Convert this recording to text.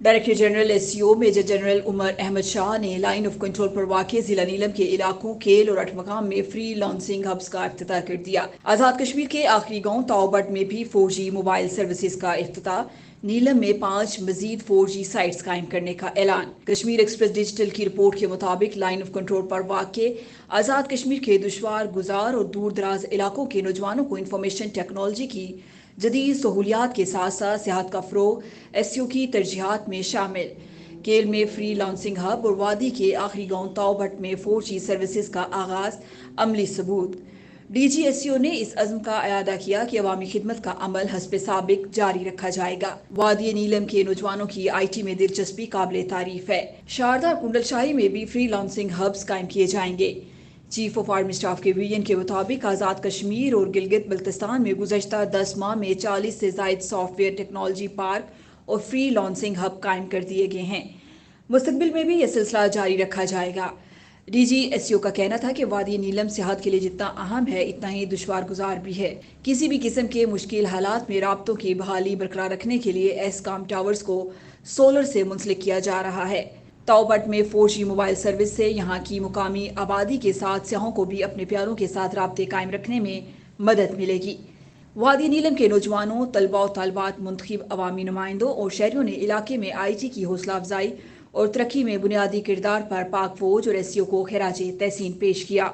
Director general SCO major general Umar Ahmad Shah ने line of control पर वाक़ जिला नीलम के इलाकों केल और अठमकाम में फ्री लॉन्सिंग हब्स का इफ्तिताह कर दिया। आज़ाद कश्मीर के आखिरी गांव ताओबट में भी 4G मोबाइल सर्विसेज का इफ्तिताह। नीलम में 5 मजीद 4G साइट्स कायम करने का ऐलान। कश्मीर एक्सप्रेस डिजिटल की रिपोर्ट के मुताबिक लाइन ऑफ कंट्रोल पर वाक़ आज़ाद कश्मीर के दुश्वार गुजार और दूर दराज इलाकों के नौजवानों को इंफॉर्मेशन टेक्नोलॉजी की जदीद सहूलियात के साथ साथ सेहत का फ़रोग एससीओ की तरजीहात में शामिल। केल में फ्री लॉन्सिंग हब और वादी के आखिरी गांव ताओबट में 4G सर्विसेज का आगाज अमली सबूत। DG SCO ने इस अज़्म का अयादा किया कि अवामी खिदमत का अमल हस्ब साबिक जारी रखा जाएगा। वादी नीलम के नौजवानों की IT में दिलचस्पी काबिल तारीफ है। शारदा और कुंडल शाही में भी फ्री लॉन्सिंग हब्स कायम किए जाएंगे। चीफ ऑफ आर्मी स्टाफ के विजन के मुताबिक आज़ाद कश्मीर और गिलगित बल्तिस्तान में गुज़श्ता 10 माह में 40 से ज़ायद सॉफ्टवेयर टेक्नोलॉजी पार्क और फ्री लॉन्सिंग हब कायम कर दिए गए हैं। मुस्तकबिल में भी यह सिलसिला जारी रखा जाएगा। DG SCO का कहना था कि वादी नीलम सेहत के लिए जितना अहम है इतना ही दुश्वार गुजार भी है। किसी भी किस्म के मुश्किल हालात में राब्तों की बहाली बरकरार रखने के लिए एस्कॉम टावर्स को सोलर से मुंसलिक किया जा रहा है। ताओबट में 4G मोबाइल सर्विस से यहाँ की मुकामी आबादी के साथ सियाहों को भी अपने प्यारों के साथ राब्ते कायम रखने में मदद मिलेगी। वादी नीलम के नौजवानों, तलबा और तालबात, मुंतखब अवामी नुमाइंदों और शहरियों ने इलाके में IT की हौसला अफजाई और तरक्की में बुनियादी किरदार पर पाक फौज और SCO को खिराज तहसीन पेश किया।